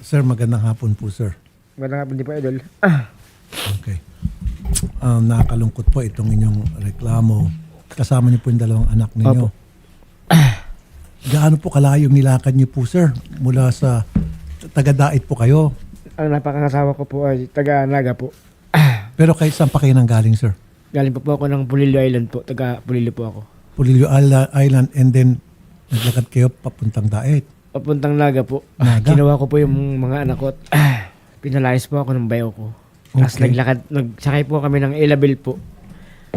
Sir, magandang hapon po, sir. Magandang hapon din po, Idol. Okay. Nakakalungkot po itong inyong reklamo. Kasama niyo po yung dalawang anak ninyo. Opo. Gaano po kalayo yung nilakad niyo po, sir? Mula sa taga-Dait po kayo. Ang napakakasawa ko po ay taga-Naga po. Pero kahit saan pa kayo nanggaling, sir? Galing po ako ng Pulilio Island po. Taga-Pulilio po ako. Pulilio Island and then naglakad kayo papuntang Dait. Papuntang Naga po. Naga? Kinuha ko po yung mga anak ko at pinalayas po ako ng bayo ko. Tapos Okay. nagsakay po kami ng Ilabil po.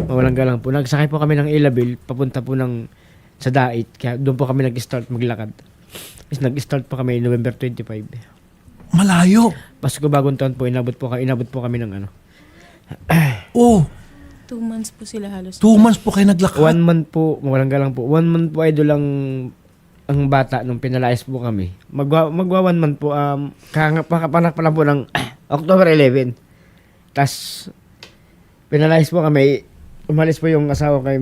Mawalang galang po. Nagsakay po kami ng Ilabil papunta po sa Dait. Kaya doon po kami nag-start maglakad. Tapos nag-start po kami November 25. Malayo. Pasko bagong taon po, inabot po kami ng ano. Oh, 2 months po sila halos. 2 months po kayo naglakad. 1 month po, mawalang galang po. 1 month po idol ang bata nung pinalayas po kami. Magwa 1 month po, pakapanak pa lang po ng October 11. Tapos, pinalayas po kami. Umalis po yung asawa kay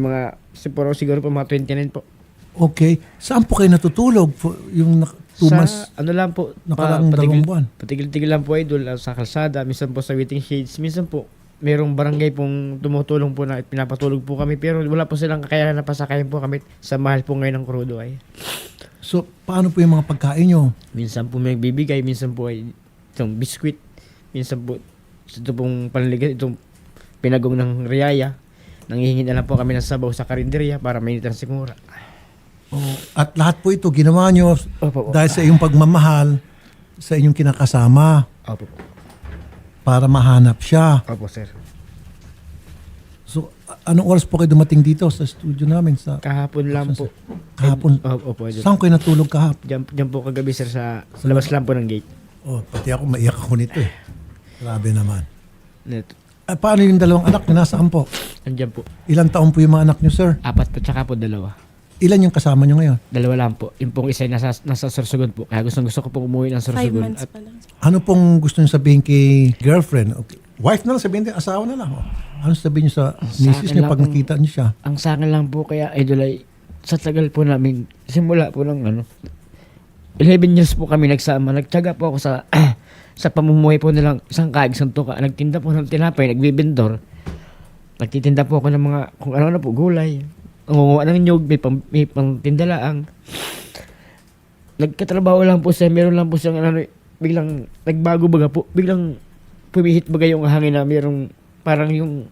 siguro po mga 29 po. Okay. Saan po kayo natutulog? Yung 2 months Ano lang po, nakaraang dalawang buwan. patigil-tigil lang po idol sa kalsada, minsan po sa waiting shades, minsan po merong barangay pong tumutulong po na pinapatulog po kami pero wala po silang kakayanan na pasakayin po kami sa mahal po ngayon ng krudo ay. So, paano po yung mga pagkain nyo? Minsan po may bibigay, minsan po ay itong biskwit, minsan po ito pong panligas, itong pinagong ng riyaya. Nanghihingi na lang po kami ng sabaw sa karinderya para mainitan si Mura. Oh, at lahat po ito ginawa nyo Opo. dahil sa iyong pagmamahal sa inyong kinakasama Opo. para mahanap siya. Opo, sir. So, anong oras po kayo dumating dito sa studio namin? Kahapon lang po. Kahapon? Opo, idol. Saan kayo natulog kahapon? Diyan po kagabi, sir, sa labas lang po ng gate. Oh, pati ako maiyak ako nito eh. Grabe naman. Neto. Paano yung dalawang anak nyo? Nasaan po? Andiyan po. Ilang taon po yung mga anak nyo, sir? 4 po, tsaka po 2. Ilan yung kasama nyo ngayon? 2 lang po. Yung pong isa ay nasa Sorsogon po. Kaya gusto ko po umuwi ng 5 Sorsogon. months At pa lang. Ano pong gusto nyo sabihin kay girlfriend? Okay. Wife na lang sabihin din, asawa na lang. Oh. Ano sabihin nyo sa misis akin nyo pag lang- nakita nyo siya? ang sa akin lang po kaya idol ay sa tagal po namin, simula po ng 11 years po kami nagsama. Nagtyaga po ako sa sa pamumuhay po nilang isang kaig, isang tuka. Nagtinda po ng tinapay, nagbibindor. Nagtitinda po ako ng mga kung ano po, gulay. Nangunguha ng nyug, may pangtindalaang. Nagkatrabaho lang po siya, meron lang po siyang biglang nagbago baga po, biglang pumihit baga yung hangin na merong parang yung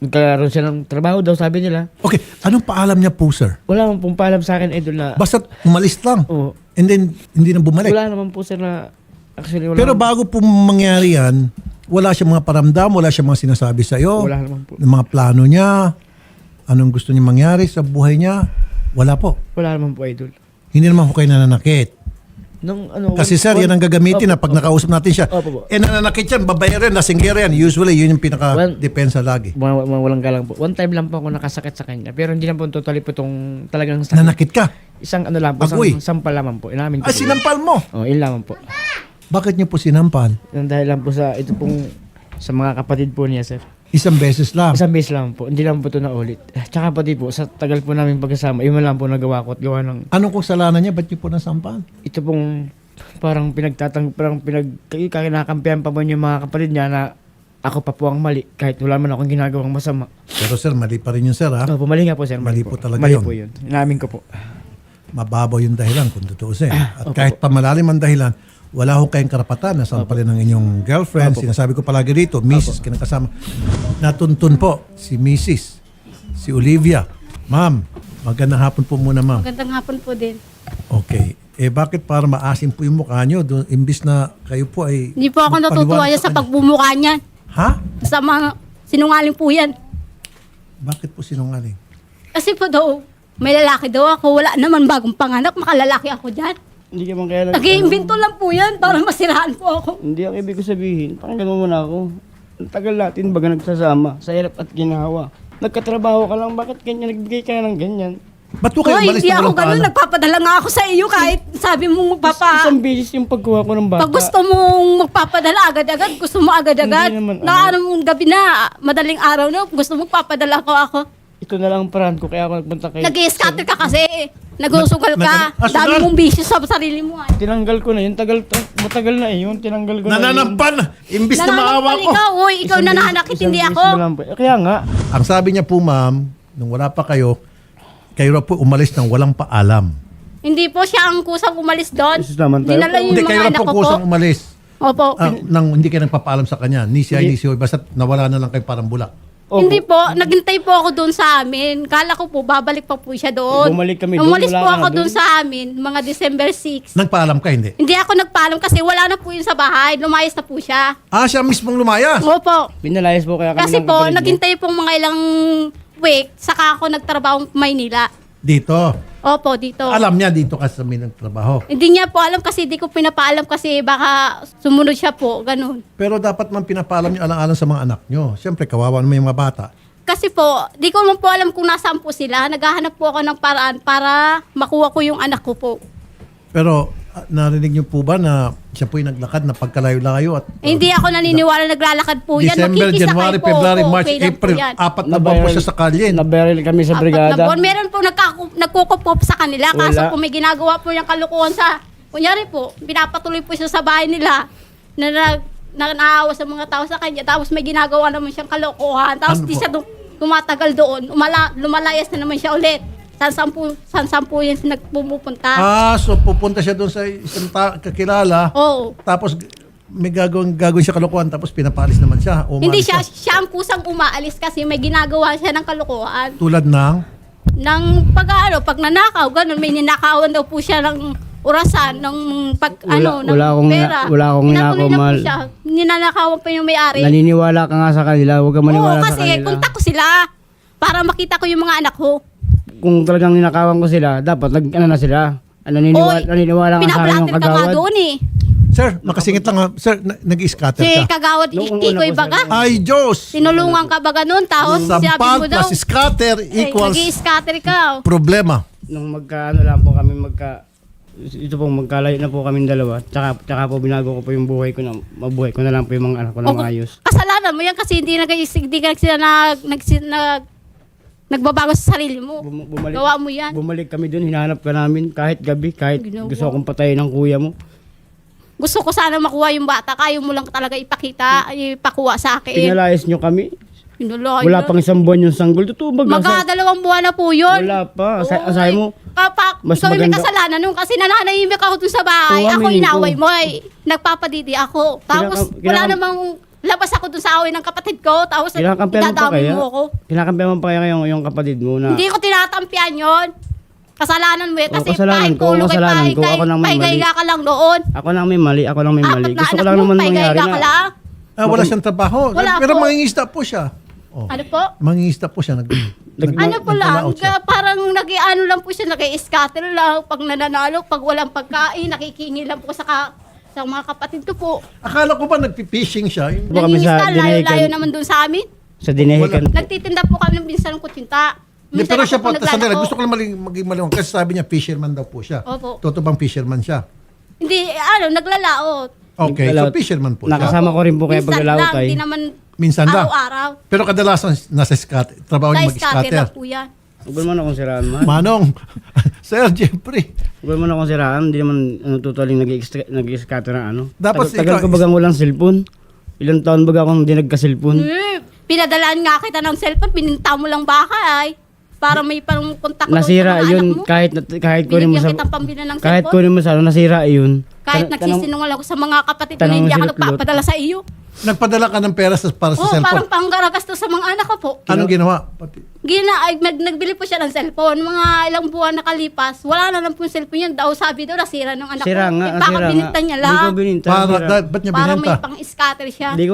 nagkaroon siya ng trabaho daw, sabi nila. Okay, anong paalam niya po, sir? Wala naman pong paalam sa akin, idol, na... Basta umalis lang. Oo. And then, hindi na bumalik. Wala naman po sir na... Actually, wala Pero naman, bago po mangyari yan, wala siyang mga paramdam, wala siyang mga sinasabi sa'yo, wala naman po. ng mga plano niya, anong gusto niya mangyari sa buhay niya, wala po. Wala naman po, idol. Hindi naman po kayo nananakit. Nung, Kasi sir, yan ang gagamitin na pag nakausap natin siya. Opo po. Nananakit yan, babayaran, lasinggera yan. Usually, yun yung pinaka-depensa lagi. Walang galang po. One time lang po ako nakasakit sa kanya. Pero hindi lang po totally po itong talagang sakit. Nanakit ka. Isang ano lang po, Agoy. isang sampal lamang po. Inamin ko Ay, po. sinampal mo. Oh, yun lamang po. Bakit niyo po sinampal? Yung dahil lang po sa ito pong sa mga kapatid po niya, sir. Isang beses lang. Isang beses lang po. Hindi lang po ito na ulit. Tsaka pati po, sa tagal po namin pagkasama, yun lang po nagawa ko at gawa ng Anong kasalanan niya? Ba't niyo po nasampal? ito pong parang kinakampihan pa mo yung mga kapatid niya na ako pa po ang mali kahit wala man akong ginagawang masama. Pero sir, mali pa rin yun sir ha. Oh, mali nga po sir. Mali po talaga mali yun. po yun. Inamin ko po. Mababaw yung dahilan kung tutuusin. At kahit pa malalim ang dahilan, wala ho kayong karapatan na sampalin ng inyong girlfriend. Sinasabi ko palagi dito, Mrs. kinakasama. Natuntun po si Mrs. Si Olivia. Ma'am, magandang hapon po muna ma'am. Magandang hapon po din. Okay. Bakit para maasim po yung mukha nyo? Imbis na kayo po ay... Hindi po ako natutuwa magpaliwanag yan sa kanya. pagbumuka niyan. Ha? Sa mga sinungaling po yan. Bakit po sinungaling? Kasi po daw, may lalaki daw ako. Wala naman bagong panganak. Makalalaki ako dyan. Hindi ka man kaya Nag-iimbento lang po yan para masiraan po ako. Hindi ang ibig ko sabihin. Pakinggan mo muna ako. Ang tagal natin baga nagsasama sa hirap at ginawa. Nagkatrabaho ka lang, bakit ganyan? Nagbigay ka ng ganyan. Ba't po kayo Hoy, umalis hindi na ako walang ganun. paalam? Nagpapadala nga ako sa iyo kahit sabi mo magpapa... Isang bisis yung pagkuha ko ng bata. Pag gusto mong magpapadala agad-agad, gusto mo agad-agad. Hindi naman, Na ano mong gabi na, madaling araw na, gusto mo magpapadala ko ako. Ito na lang ang paraan ko, kaya ako nagpunta kayo. Nag-i-scatter ka kasi. Nagsusugal ka. Sugal? Dami mong bisyo sa sarili mo. Ay. Tinanggal ko na yun. Matagal na yun. Tinanggal ko na yun. Nananampan! Imbis na maawa ko. Ikaw, uy, ikaw na nahanakit, hindi Isang ako. beses na lang po. Kaya nga. Ang sabi niya po, ma'am, nung wala pa kayo raw po umalis ng walang paalam. Hindi po siya ang kusang umalis doon. Jesus naman tayo. Dinala yung Hindi, mga kayo raw anak po ko po. kusang umalis. Opo. Hindi kayo nagpapaalam sa kanya. Ni si ay, ni si Hoy. Basta nawala na lang kayo parang bulak. Opo. Hindi po, naghintay po ako doon sa amin. Kala ko po, babalik pa po siya doon. Bumalik kami doon, Umalis wala po ka ako na doon doon. sa amin, mga December 6. Nagpaalam ka, hindi? Hindi ako nagpaalam kasi wala na po yun sa bahay. Lumayas na po siya. Siya mismong lumayas. Opo. Pinalayas po kaya kami Kasi ng po, kapatid mo. naghintay pong mga ilang week, saka ako nagtrabaho sa Maynila. Dito. Opo, dito. Alam niya dito ka sa may nagtrabaho. Hindi niya po alam kasi di ko pinapaalam kasi baka sumunod siya po, ganun. Pero dapat man pinapaalam niyo alang-alang sa mga anak niyo. Siyempre, kawawa naman yung mga bata. Kasi po, di ko man po alam kung nasaan po sila. Naghahanap po ako ng paraan para makuha ko yung anak ko po. Pero narinig niyo po ba na siya po'y naglakad na pagkalayo-layo at Hindi ako naniniwala naglalakad po yan. December, Makikisakay January, po February, ako. March, Okay lang po April, yan. 4 na buwan po siya sa kalye. Nabaril kami sa 4 na brigada. buwan. Meron po nagkukup sa kanila. Kaso Wala. po may ginagawa po yung kalukuhan sa... Kunyari po, pinapatuloy po siya sa bahay nila na naawa sa mga tao sa kanya. Tapos may ginagawa naman siyang kalokohan. Tapos Ano di po? siya tumatagal doon. Lumalayas na naman siya ulit. San po yan nagpumupunta. So pupunta siya doon sa isang kakilala. Oo. Tapos may gagawin siya kalokohan tapos pinapalis naman siya. O Hindi umalis siya ang kusang umaalis kasi may ginagawa siya ng kalokohan. Tulad ng Nang pag nanakaw, ganun, may ninakawan daw po siya ng orasan, ng Wala akong ninakaw, na po mahal. siya. Ninanakawan pa yung may-ari. Naniniwala ka nga sa kanila. Huwag ka Oo, maniwala sa kasi kanila. kontak ko sila para makita ko yung mga anak ko. Kung talagang ninakawan ko sila, dapat na sila. Naniniwala nga sa akin yung pinablatter ka nga kagawad. doon eh. Sir, makasingit lang ha. Sir, nag-i-scatter Si ka. kagawad Noong Kikoy una po, Baga. Ay, Diyos! Tinulungan ka ba ganun? Tapos sabi Sampal mo daw, plus scatter equals nag-i-scatter ka. problema. Nung lang po kami ito pong magkalayo na po kami dalawa. Tsaka po binago ko po yung buhay ko na mabuhay ko na lang po yung mga anak ko na maayos. Kasalanan mo yan kasi hindi ka sila nagbabago sa sarili mo. Bumalik, Gawa mo yan. bumalik kami dun, hinahanap ka namin kahit gabi, kahit Ginagawa. gusto akong patayin ng kuya mo. Gusto ko sana makuha yung bata. Kaya mo lang talaga ipakuha sa akin. Pinalayas nyo kami. Pinulay Wala na. pang isang buwan yung sanggol. Totoo ba? Magkadalawang buwan na po yun. Wala pa. Oo, Asay mo. Mas ikaw yung may maganda- kasalanan nun kasi nananahimik ako dun sa bahay. Oo, Ako aminin ko. inaway mo eh. Nagpapadidi ako. Tapos wala namang labas ako dun sa away ng kapatid ko. Tapos Kinakampihan mo pa idadami kaya? mo ako. Kinakampihan mo pa kaya yung kapatid mo na... Hindi ko tinatampian yon. Kasalanan mo eh. Oo, Kasi kasalanan kahit ko, tulog ay kasalanan ko. Ako lang may mali. pahiga ka lang noon. Ako lang may mali. Ako lang may mali. Apat na Gusto ko anak lang mo, naman pahiga mangyari ka na... lang. Wala siyang trabaho. Wala Pero po. mangingista po siya. Oh. Ano po? Mangingista po siya. Ano po lang, nagkalaot siya. parang nag-ano lang po siya, nag-scatter lang. Pag nananalo, pag walang pagkain, nakikingi lang po sa mga kapatid ko po. Akala ko ba nagpi-fishing siya? Yung- Baka kami sa Nangingisda, layo-layo Dinahican. naman dun sa amin. Sa Dinahican. Nagtitinda po kami ng binsan ng kutinta. Hindi, Minsan pero ako siya po, naglalako. sandali, gusto ko lang maging maliwanag kasi sabi niya fisherman daw po siya. Opo. Totoo bang fisherman siya? Hindi, naglalaot. Okay, so Naglalaot. fisherman po siya. Nakasama ko rin po kaya Minsan paglalaot lang, ay. hindi naman Minsan lang. araw-araw. Pero kadalasan nasa trabaho niya Na-scatter mag-scatter. lang po yan. Huwag mo na akong siraan, man. Manong, Sir Jeffrey, Huwag mo na akong siraan. Hindi naman totaling nag-scatter na ano. Dapat Tagal ikaw- ko bagang walang cellphone. Ilang taon baga akong hindi nagka-cellphone. Pinadalaan nga kita ng cellphone, bininta mo lang bahay. Para may parang kontak doon Nasira sa mga yun anak mo. kahit kunin mo Binigyan sa... kitang pambili ng Kahit cellphone. kunin mo sa ano, nasira yun. Kahit Tanong- nagsisinungal ako sa mga kapatid ko na tanong hindi mo ako si Lord. nagpapadala sa iyo. nagpadala ka ng pera para sa Oo, parang cellphone. panggaragastos sa mga anak ko po. Anong ginawa? Nagbili po siya ng cellphone. Mga ilang buwan nakalipas, wala na lang po yung cellphone yan. Daw sabi daw, nasira ng anak Sira ko. nga, Eh, baka nasira bininta nga. niya Hindi ko lang. bininta. Para, nasira. ba't niya Para binenta? may pang-scatter siya. Hindi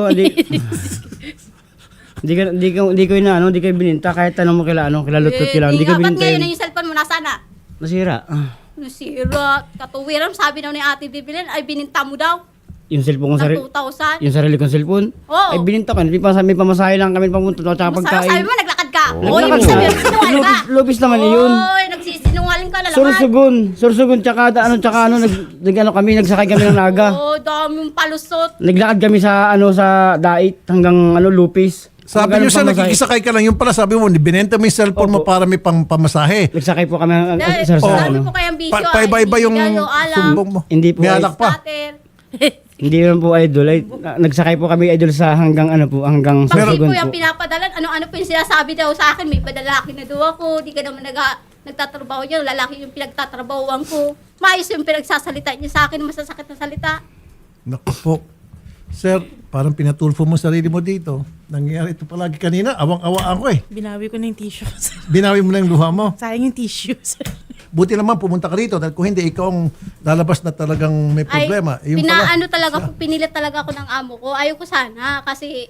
ko inaano, hindi ko bininta kahit tanong mo kila lutot kila. Hindi ko Ba't bininta ngayon na yun. yung cellphone mo nasana? Nasira. Nasira. Katuwiran, sabi daw ni ate bibilin, ay bininta mo daw. Yung cellphone ko Ng sarili. 2,000. Yung sarili kong cellphone? Oo. Ay bininta ko. Hindi pa may pamasahe lang kami pamunta tsaka Sabi pagkain. mo, naglakad ka. Naglakad Oo, ibig ka. sabihin, sinungaling ka. Lubis naman yun. Oy, nagsisinungaling ka na naman. Sursugun, tsaka kami, nagsakay kami ng naga. Oo, daming palusot. Naglakad kami sa sa Dait hanggang Lupis. Sabi niyo, sir, pamasahe. nakikisakay ka lang. Yung pala, sabi mo, binenta mo yung cellphone mo Opo. para may pamasahe. Nagsakay po kami Dahil, sir, sa sabi ano. po kayang bisyo, Paiba-iba yung alam. sumbong mo. Hindi po May ay- alak pa. Cutter. Hindi naman po idol. Ay, nagsakay po kami idol sa hanggang ano po, hanggang Pag di Sorsogon po yung po. pinapadalan, ano-ano po yung sinasabi daw sa akin, may padalaki na daw ako, di ka naman nagtatrabaho niya, lalaki yung pinagtatrabahoan ko. Maayos yung pinagsasalita niya sa akin, masasakit na salita. Naku po. Sir, parang pinatulfo mo sarili mo dito. Nangyayari ito palagi kanina. Awang-awa ako eh. Binawi ko na yung tissue. Binawi mo na yung luha mo. Sayang yung tissue. Buti naman pumunta ka rito dahil kung hindi, ikaw ang lalabas na talagang may problema. Yung pala, Pinaano talaga ako, pinilit talaga ako ng amo ko. Ayaw ko sana kasi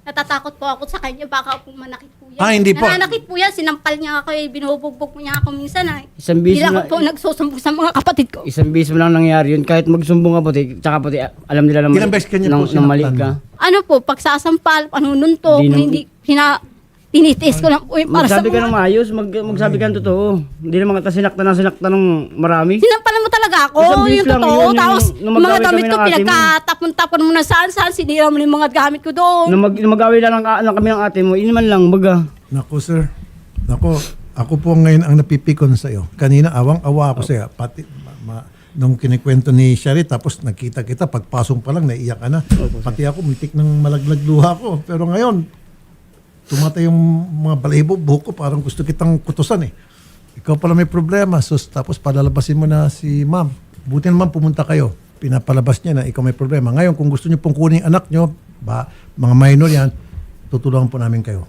natatakot po ako sa kanya, baka po manakit po yan. Hindi po. Nananakit po yan, sinampal niya ako, binubugbog niya ako minsan. Isang Hindi biso ako na, po nagsusumbong sa mga kapatid ko. isang biso lang nangyari yun. Kahit magsumbong ka puti, tsaka puti, alam nila Ilang beses kanya po na mali sinaktan? ka. Ano po, pagsasampal, panununtog, Hindi nam- tinitiis ko lang po yung para sa Magsabi ka ng mga... maayos, magsabi ka ng totoo. Hindi naman kita sinaktan ng marami. Sinampalan mo talaga ako, Isang bis yung lang, totoo. yun, Tapos, nung mga magkaway damit kami ko, ng ate mo. pinagkatapon-tapon mo na saan-saan, sinira mo na yung mga gamit ko doon. Na mag-away lang kami ng ate mo, iniman lang, baga. naku sir. Naku, ako po ngayon ang napipikon sa iyo. Kanina awang-awa ako sa iyo. Pati nung kinikwento ni Sherry, tapos nakita kita, pagpasong pa lang, naiyak ka na. Pati ako, mitik ng malaglag luha ko. Pero ngayon, tumatay yung mga balahibo, buhok ko, parang gusto kitang kutusan eh. Ikaw pala may problema. Tapos palalabasin mo na si ma'am. Buti naman pumunta kayo. Pinapalabas niya na ikaw may problema. Ngayon, kung gusto niyo pong kunin yung anak niyo, mga minor yan, tutulungan po namin kayo.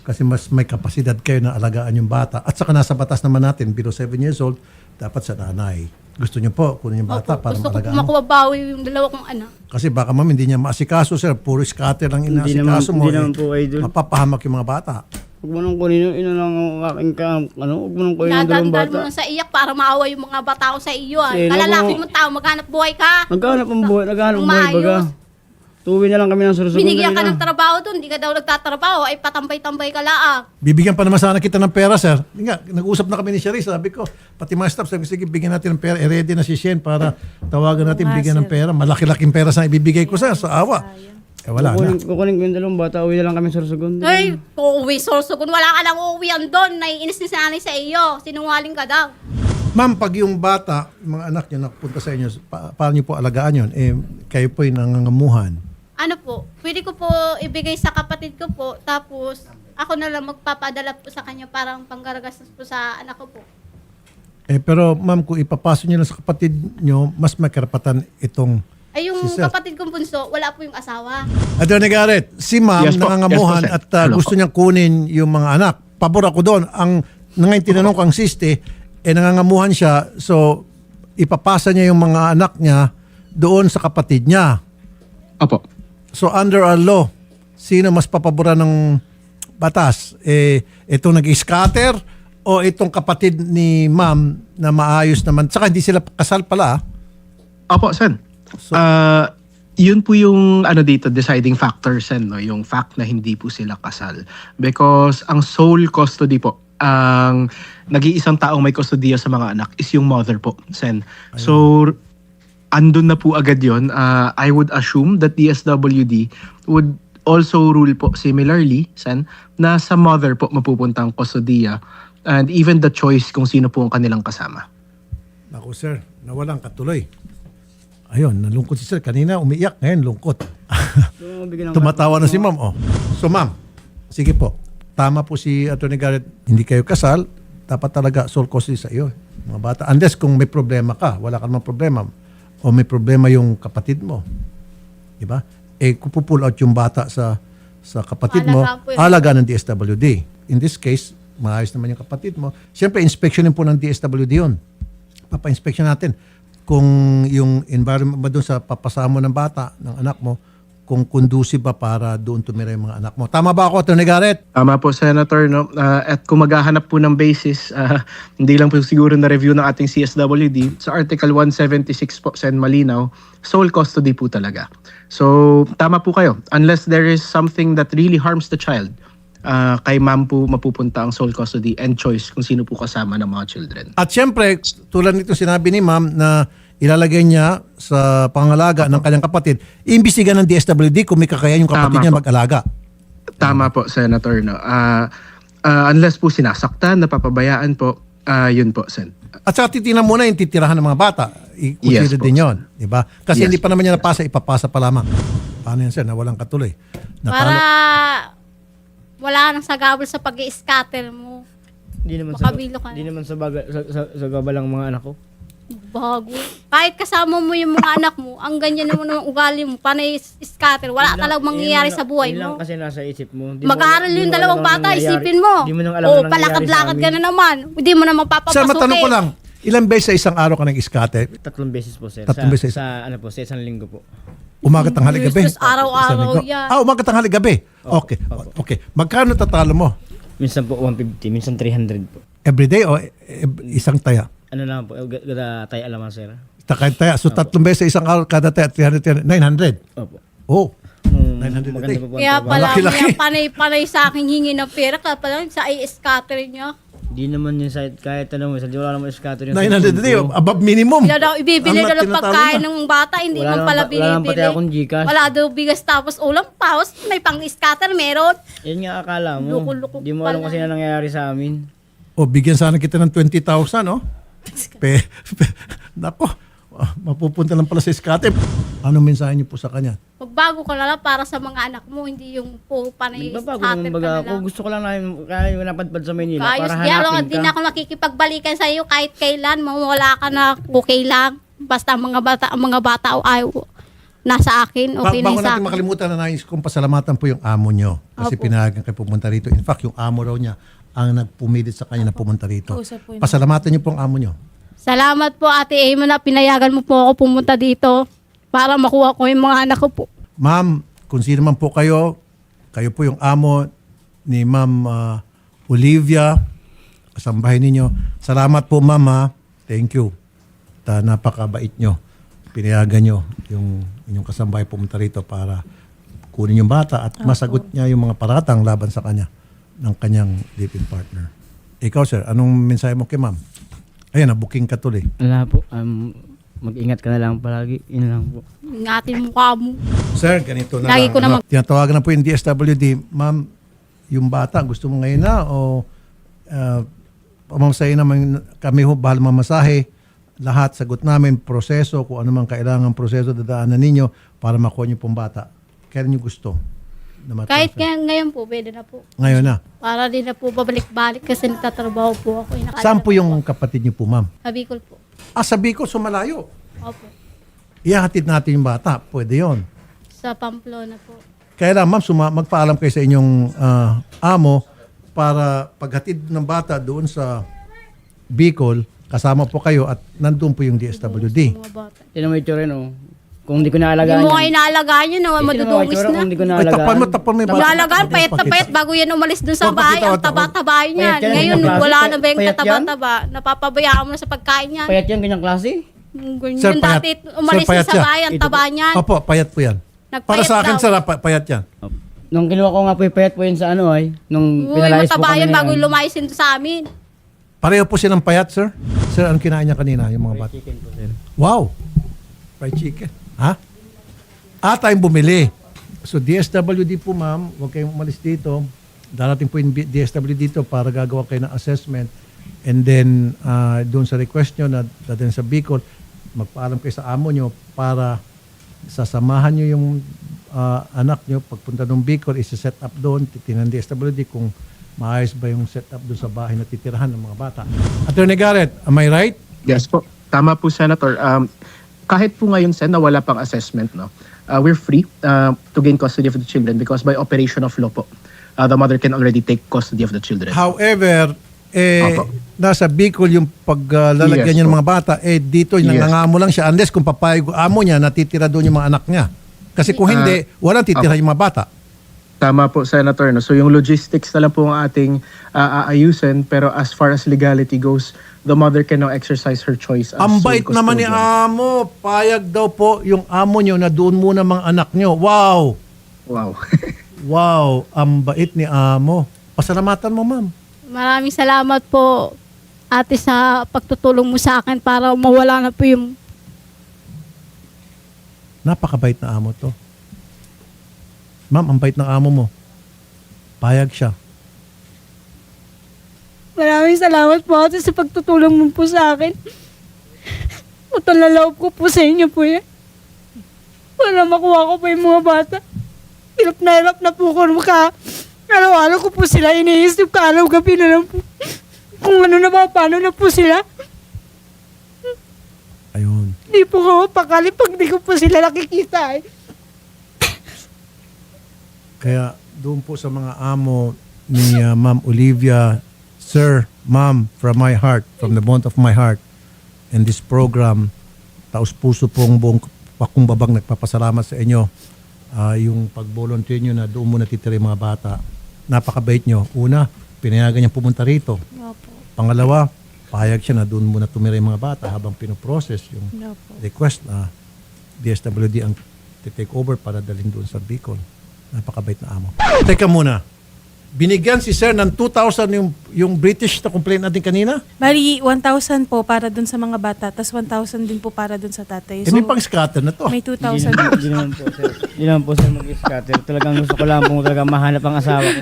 Kasi mas may kapasidad kayo na alagaan yung bata. At saka nasa batas naman natin, below 7 years old, dapat sa nanay. Gusto niyo po kunin yung bata para Gusto ko maalagaan mo. makuha bawi yung dalawa kong anak. Kasi baka ma'am, hindi niya maasikaso, sir. Puro scatter lang Hindi inaasikaso mo. naman, hindi naman po idol. Mapapahamak yung mga bata. Huwag mo nang kunin yung ina lang ang aking huwag mo nang kunin yung dalawang Nadandal bata. mo lang sa iyak para maawa yung mga bata ko sa iyo. Eh, Kalalaki naku. mong tao, maghanap buhay ka. Naghahanap ang buhay, Maayos. baga. Tuwi na lang kami ng Sorsogon. Binigyan ka ng trabaho doon, hindi ka daw nagtatrabaho, ay patambay-tambay ka laang. Bibigyan pa naman sana kita ng pera, sir. Hindi nga, nag-usap na kami ni Sherry. Sabi ko, pati mga staff, sabi ko, sige, bigyan natin ng pera. Ready na si Shen para tawagan natin, Oo nga, bigyan ng sir. pera. Malaki-laking pera sa ibibigay ko, sir, sa awa. Wala na. Kukunin ko yung dalawang bata, uwi na lang kami sa Sorsogon. Ay, uuwi, sorsogon, wala ka lang uuwian doon. Naiinis ni sanay sa iyo, sinungaling ka daw. Ma'am, pag yung bata, mga anak niyo napunta sa inyo, paano niyo po alagaan yun? Eh, kayo po yung nangangamuhan. Ano po, pwede ko po ibigay sa kapatid ko po, tapos ako na lang magpapadala po sa kanya parang panggargastos po sa anak ko po. Eh, pero ma'am, kung ipapasok niyo lang sa kapatid niyo, mas may karapatan itong Ay, yung Si Sir. kapatid kong bunso, wala po yung asawa. Attorney Garrett, si ma'am Yes po. nangangamuhan Yes po, sir. at Ano gusto po? niyang kunin yung mga anak. Pabor ako doon. Ang ngayon tinanong ko ang siste, nangangamuhan siya, so ipapasa niya yung mga anak niya doon sa kapatid niya. Opo. So under our law, sino mas papaboran ng batas? Itong nag-scatter o itong kapatid ni ma'am na maayos naman? Saka hindi sila kasal pala. Opo, Sen. So- Yun po yung dito deciding factor, Sen, no? Yung fact na hindi po sila kasal. Because ang sole custody po, ang nag-iisang taong may kustodiya sa mga anak is yung mother po, Sen. So, andun na po agad yun. I would assume that DSWD would also rule po similarly, Sen, na sa mother po mapupunta ang kustodiya and even the choice kung sino po ang kanilang kasama. Ako sir, nawalan katuloy. Ayun, nalungkot si sir. Kanina umiiyak, ngayon lungkot. Tumatawa na si ma'am. Oh. So ma'am, sige po. Tama po si Attorney Garrett, hindi kayo kasal, dapat talaga sole custody sa iyo. Mga bata. Unless kung may problema ka, wala ka naman problema. O may problema yung kapatid mo. Diba? Kung pupull out yung bata sa kapatid mo, Alaga po yun. alaga ng DSWD. In this case, maayos naman yung kapatid mo. Siyempre, inspectionin po ng DSWD yun. Papa-inspection natin kung yung environment ba doon sa papasama mo ng bata, ng anak mo, kung conducive ba para doon tumira yung mga anak mo. Tama ba ako, Atty. Garrett? Tama po, Senator. No? At kung maghahanap po ng basis, hindi lang po siguro na review ng ating CSWD, sa Article 176 po, Sen Malinaw, sole custody po talaga. So, tama po kayo. Unless there is something that really harms the child, kay ma'am po mapupunta ang sole custody and choice kung sino po kasama ng mga children. At siyempre, tulad nito sinabi ni ma'am na ilalagay niya sa pangalaga ng kanyang kapatid, iimbestiga ng DSWD kung may kakayahan yung kapatid Tama niya po. mag-alaga. Tama po, Senator. No? Unless po sinasaktan, napapabayaan po, yun po, Sen. At saka titingnan muna yung titirahan ng mga bata. I-consider Yes, po. din yun. Diba? Kasi Yes, hindi pa naman niya napasa, ipapasa pa lamang. Paano yan, sir? Na walang katuloy. Para wala nang sagabal sa pag-i-scatter mo. Hindi naman sa Makabilo ka na. hindi naman sa gabalang mga anak ko. Bago. Kahit kasama mo yung mga anak mo, ang ganyan naman ang ugali mo, panay scatter, wala talagang mangyayari sa buhay Yun lang mo. kasi nasa isip mo. Di mo Mag-aaral di yung mo dalawang alam ang bata, nangyayari. isipin mo. Di mo nang alam O, ang nangyayari sa palakad-lakad ka amin. na naman. Hindi mo na mapapapasukin. Sir, matanong ko lang, ilang beses sa isang araw ka nag-scatter? 3 beses po, sir. Tatlong beses. Sa ano po, sa isang linggo po. Umaga, tanghali, gabi? Diyos, araw-araw Isang linggo. yan. Umaga, tanghali, gabi. Okay. Okay. Magkano tatalo mo? Minsan po 150, minsan 300 po. Everyday o isang taya? Ano lang po, gada tayo alaman, sir. Taya. So, 3 beses sa isang araw, kada taya, 300, 900. Opo. Oh. 900 a 900 day. maganda po po ang Kaya trabaho. pala, Malaki-laki. kaya panay-panay sa akin hingi ng pera, kaya pala sa i-scatter niya. Di naman yun sa kahit tanong mo, di wala naman scatter yung 900 a day, above minimum. Sila daw, ibibili Ang daw ng tinatalo pagkain na. ng bata, hindi Wala man naman pala wala naman pati binibili. akong Gcash. Wala daw bigas tapos ulam, tapos may pang-scatter, meron. Yan nga akala mo. Loko-loko Di mo alam pala. kasi na nangyayari sa amin. O, bigyan sana kita ng 20,000, no? Nako, mapupunta lang pala sa scatter. Ano mensahe niyo po sa kanya? Magbago ka na lang para sa mga anak mo, hindi yung po panay Nagbabago scatter naman ka baga na ako. lang. Gusto ko lang na kaya yung napadpad sa Manila Kayos, para diyan hanapin din ka. ako nakikipagbalikan sa iyo kahit kailan, mawala ka na, okay lang. Basta ang mga bata ay nasa akin, okay na Bago sa natin akin. makalimutan na nais kong pasalamatan po yung amo nyo. Kasi Opo. pinayagan kayo pumunta rito. In fact, yung amo raw niya ang nagpumilit sa kanya na pumunta rito. Kausap po yun. Pasalamatan niyo po ang amo nyo. Salamat po Ate Amy na pinayagan mo po ako pumunta dito para makuha ko yung mga anak ko po. Ma'am, kung sino man po kayo po yung amo ni Ma'am Olivia, kasambahay ninyo. Salamat po, Ma'am. Ha? Thank you. Napakabait nyo. Pinayagan nyo yung inyong kasambahay pumunta rito para kunin yung bata at masagot niya yung mga paratang laban sa kanya ng kanyang live-in partner. Ikaw, sir, anong mensahe mo kay Ma'am? Ayan, na-booking ka tuloy. Wala po. Mag-ingat ka na lang palagi. Yun lang po. Ingatin mo ka mo. Sir, ganito na Lagi lang. ko naman- Tinatawagan na po yung DSWD. Ma'am, yung bata, gusto mo ngayon na o pamamasahe naman kami ho, bahal mamasahe. Lahat, sagot namin, proseso, kung ano man kailangan proseso, dadaanan ninyo para makuha niyo pong bata. Kailan niyo gusto? Na matransfer? Kahit ngayon po, pwede na po. Ngayon na. Para din na po babalik-balik kasi nagtatrabaho po ako. Saan po yung kapatid niyo po, ma'am? Kabikol po. Sa Bicol, so malayo. Opo. Ihahatid natin yung bata. Pwede yon. Sa Pamplona po. Kaya lang, ma'am, magpaalam kayo sa inyong amo para paghatid ng bata doon sa Bicol, kasama po kayo at nandun po yung DSWD. Mga bata. Tinan mo ito rin, oh. Kung hindi ko Hindi naalagaan mo yan. kayo naalagaan yun, no? Tinan mo Madudungis itsura na. Kung hindi ko Ay, naalagaan. tapan mo yung bata. Naalagaan, payat na payat bago yan umalis dun sa Huwag bahay. pakita, Ang wag- taba-taba niyan. Payat yan, Ngayon, ganyang wala klase. na ba yung Payat yan? kataba-taba? Napapabayaan mo na sa pagkain yan. Payat yan, ganyang klase. Ganyan Sir, payat. dati, umalis Sir, payat sa siya. bahay, ang Ito taba niyan. Opo, payat po yan. Nagpayat Para sa akin, daw. sir, payat yan. Nung kinuha ko nga po yung payat po yun sa ano ay, nung Uy, pinalayas po mataba kami yan na bago yan. lumayas yun sa amin. Pareho po silang payat, sir. Sir, anong kinain niya kanina, yung mga bata? Chicken po, sir. Wow! Fried chicken. Ha? Tayong bumili. So, DSWD po, ma'am, huwag kayong umalis dito. Darating po yung DSWD dito para gagawa kayo ng assessment. And then, doon sa request nyo na dadalhin sa Bicol, magpaalam kayo sa amo nyo para sasamahan nyo yung anak nyo. Pagpunta ng Bicol, isi-set up doon, titingnan DSWD kung maayos ba yung set up doon sa bahay na titirahan ng mga bata. Attorney Garrett, am I right? Yes po. Tama po, Senator. Kahit po ngayon, Sen, na wala pang assessment, no? We're free to gain custody of the children because by operation of law po, the mother can already take custody of the children. However, Opo. nasa Bicol yung paglalagyan Yes, niya ng po. mga bata, dito Yes. nangangamo lang siya unless kung papayag yung amo niya, natitira doon yung mga anak niya. Kasi kung hindi, walang titira yung mga bata. Tama po, Senator. No? So yung logistics na lang po ang ating aayusin, pero as far as legality goes, the mother can now exercise her choice as Ang sole bait naman ni custodian. amo. Payag daw po yung amo niyo na doon muna mga anak niyo. Wow! Wow. Wow! Ang bait ni amo. Pasalamatan mo, ma'am. Maraming salamat po, ate, sa pagtutulong mo sa akin para mawala na po yung Napakabait na amo to. Ma'am, ang bait ng amo mo. Payag siya. Maraming salamat po ate sa pagtutulong mo po sa akin. Utang na loob ko po sa inyo po yan. Para makuha ko po yung mga bata. Hirap na po ko araw-araw ko po sila iniisip ka araw-gabi na lang po. Kung ano na ba, paano na po sila. Ayun. Hindi po ako pakali pag di ko po sila nakikita eh. Kaya doon po sa mga amo ni Ma'am Olivia, Sir, Ma'am, from my heart, from the bottom of my heart, in this program, taos puso pong buong pakumbabang nagpapasalamat sa inyo. Yung pag-volunteer nyo na doon mo natitira yung mga bata, napakabait nyo. Una, pinayagan niya pumunta rito. Opo. Pangalawa, pahayag siya na doon muna tumira yung mga bata habang pinoprocess yung Opo. request na DSWD ang take over para dalhin doon sa Bicol. Napakabait na amo. Teka muna. Binigyan si Sir ng 2,000 yung British na complaint natin kanina? Bali, 1,000 po para dun sa mga bata, tas 1,000 din po para dun sa tatay. Eh, may pang scatter na to. may 2,000 Hindi naman po, sir. Hindi naman po, sir, mag-scatter. Talagang gusto ko lang po talaga mahanap ang asawa ko.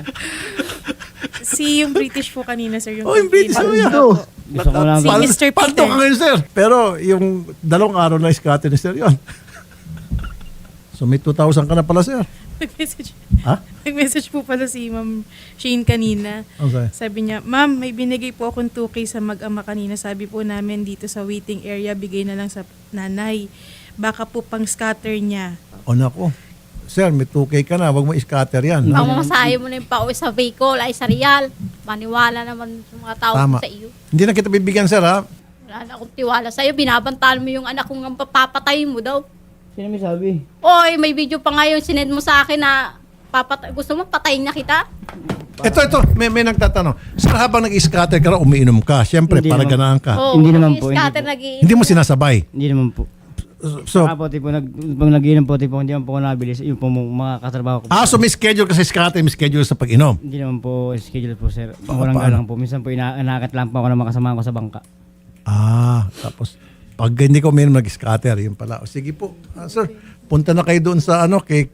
Si yung British po kanina, sir. Yung Oh, yung British complaint. mo yan. Opo. Gusto ko lang Si po. Mr. Palto Peter. ka ngayon, Sir. Pero yung 2 araw na scatter ni Sir yun. So may 2,000 ka na pala, Sir. Nag-message. Ha? Nag-message po pala si Ma'am Shane kanina. Okay. Sabi niya, Ma'am, may binigay po akong 2K sa mag-ama kanina. Sabi po namin dito sa waiting area, bigay na lang sa nanay. Baka po pang scatter niya. O nako. Sir, may 2K ka na. Huwag mo scatter yan. Ang mamasahe mo na yung pauwi sa Bicol ay sa Real. Maniwala naman sa mga tao Tama. sa iyo. Hindi na kita bibigyan, Sir, ha? Wala na akong tiwala sa'yo. Binabantaan mo yung anak kong papatayin mo daw. Sino may sabi? Oy, may video pa nga yung sinend mo sa akin na gusto mo patayin na kita? Ito. May nagtatanong. Sir, habang nag-scatter ka na, umiinom ka. Siyempre, Hindi para naman. ganaan ka. Oo, Hindi naman po, scatter hindi nag-i- Hindi mo sinasabay. Hindi naman po. So, Saka po, tipo, pag nag-inom po, tipo, hindi naman po ako nabilis. Yung po mga katrabaho ko. so may schedule kasi scatter, may schedule sa pag-inom. Hindi naman po schedule po, sir. Paano? Walang galang po. Minsan po, inaakit lang po ako ng mga kasama ko sa bangka. Tapos pag hindi ko uminom, nag-scatter. Yun pala. O, sige po. Sir, punta na kayo doon sa kay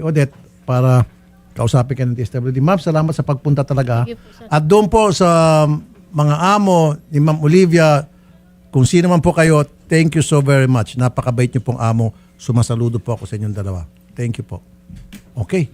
Odette para kausapin ka ng DSWD. Ma'am, salamat sa pagpunta talaga. Thank you po, sir. At doon po sa mga amo ni Ma'am Olivia, kung sino man po kayo, thank you so very much. Napakabait niyo pong amo. Sumasaludo po ako sa inyong dalawa. Thank you po. Okay.